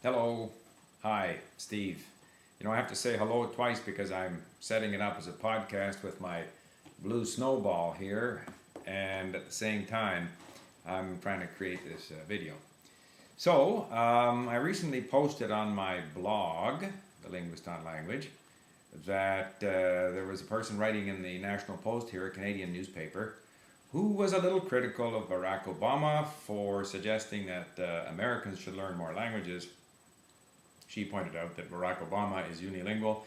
Hello. Hi, Steve. I have to say hello twice because I'm setting it up as a podcast with my blue snowball here, and at the same time, I'm trying to create this video. I recently posted on my blog, The Linguist on Language, that there was a person writing in the National Post here, a Canadian newspaper, who was a little critical of Barack Obama for suggesting that Americans should learn more languages. She pointed out that Barack Obama is unilingual,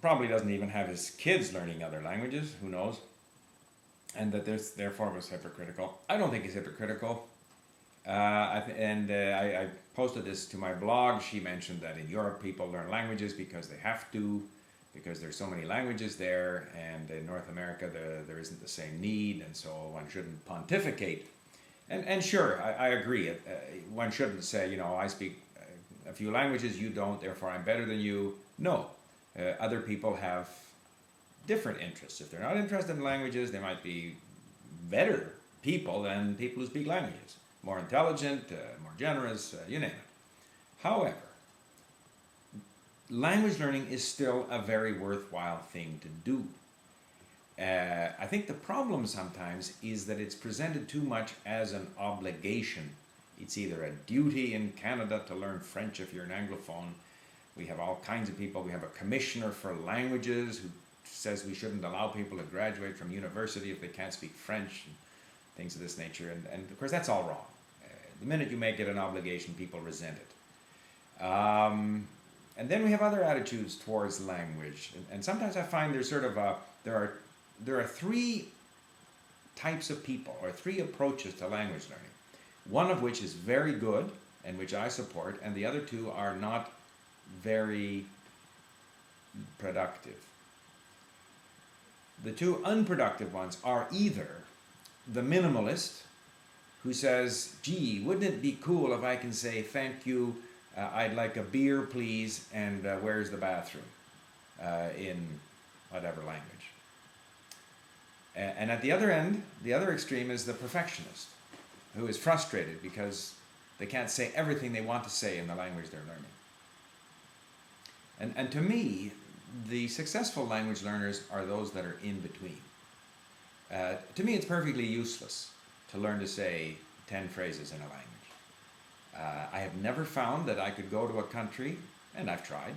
probably doesn't even have his kids learning other languages, who knows, and that this therefore was hypocritical. I don't think he's hypocritical. I posted this to my blog. She mentioned that in Europe people learn languages because they have to, because there's so many languages there, and in North America there isn't the same need, and so one shouldn't pontificate. And sure, I agree. One shouldn't say, I speak a few languages, you don't, therefore I'm better than you. No, other people have different interests. If they're not interested in languages, they might be better people than people who speak languages. More intelligent, more generous, you name it. However, language learning is still a very worthwhile thing to do. I think the problem sometimes is that it's presented too much as an obligation. It's either a duty in Canada to learn French if you're an Anglophone. We have all kinds of people. We have a commissioner for languages who says we shouldn't allow people to graduate from university if they can't speak French and things of this nature. And of course, that's all wrong. The minute you make it an obligation, people resent it. And then we have other attitudes towards language. And sometimes I find there's sort of there are three types of people, or three approaches to language learning. One of which is very good and which I support, and the other two are not very productive. The two unproductive ones are either the minimalist who says, gee, wouldn't it be cool if I can say thank you, I'd like a beer please, and where's the bathroom, in whatever language. And at the other end, the other extreme is the perfectionist, who is frustrated because they can't say everything they want to say in the language they're learning. And to me, the successful language learners are those that are in between. To me, it's perfectly useless to learn to say 10 phrases in a language. I have never found that I could go to a country, and I've tried.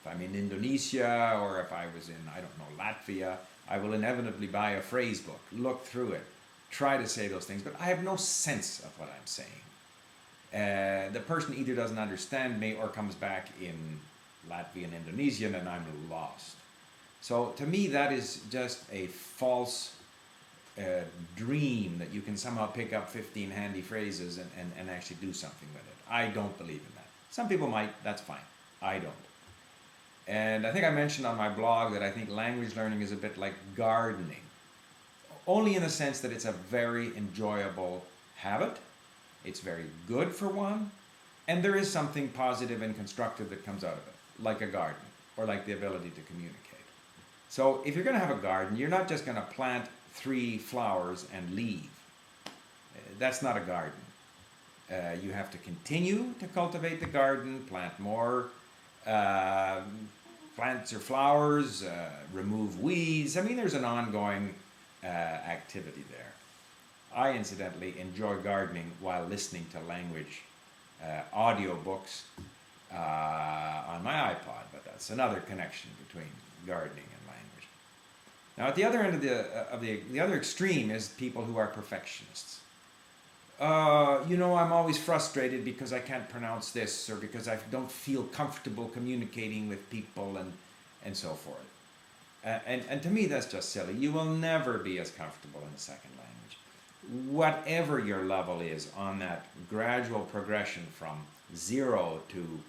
If I'm in Indonesia or if I was in, Latvia, I will inevitably buy a phrase book, look through it, try to say those things, but I have no sense of what I'm saying. The person either doesn't understand me or comes back in Latvian, Indonesian, and I'm lost. So to me, that is just a false dream that you can somehow pick up 15 handy phrases and actually do something with it. I don't believe in that. Some people might, that's fine. I don't. And I think I mentioned on my blog that I think language learning is a bit like gardening. Only in the sense that it's a very enjoyable habit, it's very good for one, and there is something positive and constructive that comes out of it, like a garden, or like the ability to communicate. So if you're going to have a garden, you're not just going to plant 3 flowers and leave. That's not a garden. You have to continue to cultivate the garden, plant more plants or flowers, remove weeds. I mean, there's an ongoing activity there. I incidentally enjoy gardening while listening to language audio books on my iPod, but that's another connection between gardening and language. Now, at the other end of the other extreme is people who are perfectionists. I'm always frustrated because I can't pronounce this, or because I don't feel comfortable communicating with people, and so forth. And to me, that's just silly. You will never be as comfortable in a second language. Whatever your level is on that gradual progression from 0 to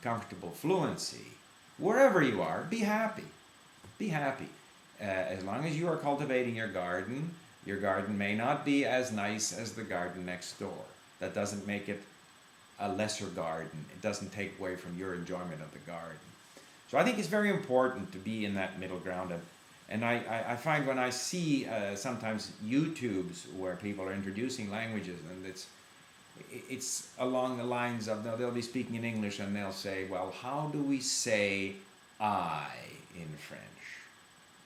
comfortable fluency, wherever you are, be happy. Be happy. As long as you are cultivating your garden may not be as nice as the garden next door. That doesn't make it a lesser garden. It doesn't take away from your enjoyment of the garden. So I think it's very important to be in that middle ground. And I find when I see sometimes YouTubes where people are introducing languages, and it's along the lines of, they'll be speaking in English and they'll say, well, how do we say I in French?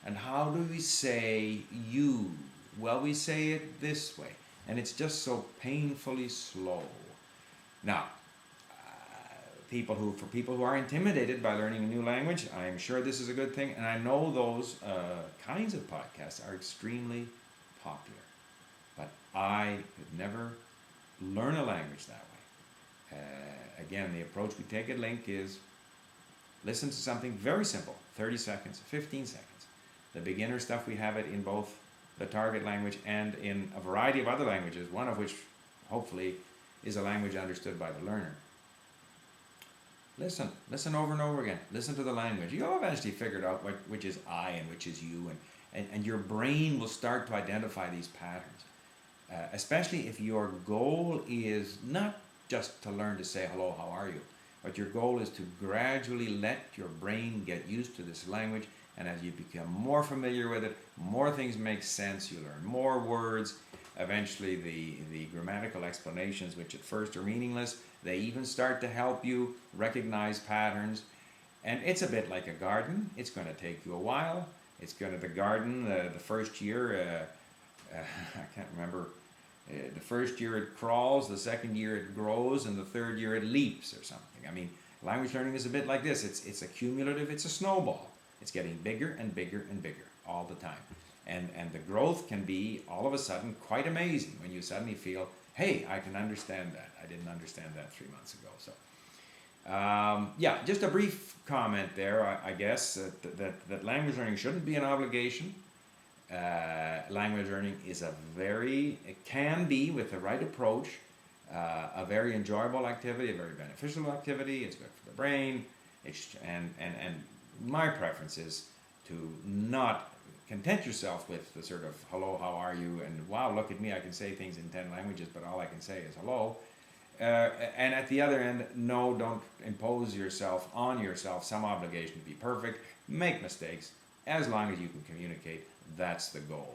And how do we say you? Well, we say it this way. And it's just so painfully slow. Now, for people who are intimidated by learning a new language, I'm sure this is a good thing. And I know those kinds of podcasts are extremely popular. But I could never learn a language that way. Again, the approach we take at Link is listen to something very simple, 30 seconds, 15 seconds. The beginner stuff, we have it in both the target language and in a variety of other languages, one of which hopefully is a language understood by the learner. Listen over and over again. Listen to the language. You'll eventually figure out which is I and which is you, and your brain will start to identify these patterns. Especially if your goal is not just to learn to say hello, how are you, but your goal is to gradually let your brain get used to this language, and as you become more familiar with it, more things make sense, you learn more words. Eventually the grammatical explanations, which at first are meaningless, they even start to help you recognize patterns. And it's a bit like a garden. It's going to take you a while. The garden, the first year, I can't remember, the first year it crawls, the second year it grows, and the third year it leaps or something. I mean, language learning is a bit like this. It's a cumulative, it's a snowball. It's getting bigger and bigger and bigger all the time. And the growth can be all of a sudden quite amazing when you suddenly feel, hey, I can understand that. I didn't understand that 3 months ago. So, yeah, just a brief comment there, I guess, that language learning shouldn't be an obligation. Language learning is it can be, with the right approach, a very enjoyable activity, a very beneficial activity. It's good for the brain. And my preference is to not content yourself with the sort of hello, how are you, and wow, look at me, I can say things in 10 languages, but all I can say is hello. And at the other end, no, don't impose on yourself some obligation to be perfect. Make mistakes. As long as you can communicate, that's the goal.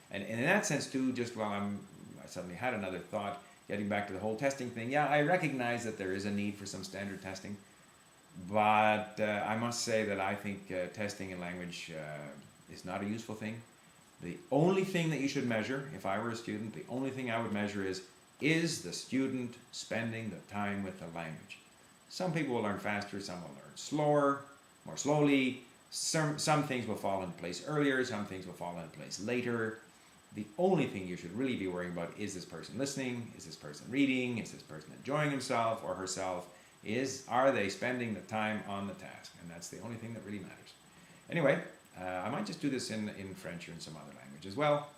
And in that sense too, just while I suddenly had another thought, getting back to the whole testing thing, yeah, I recognize that there is a need for some standard testing, but I must say that I think testing in language is not a useful thing. The only thing that you should measure, if I were a student, the only thing I would measure is the student spending the time with the language. Some people will learn faster, some will learn slower, more slowly. Some things will fall into place earlier, some things will fall into place later. The only thing you should really be worrying about is this person listening, is this person reading, is this person enjoying himself or herself, are they spending the time on the task? And that's the only thing that really matters. Anyway, I might just do this in French or in some other language as well.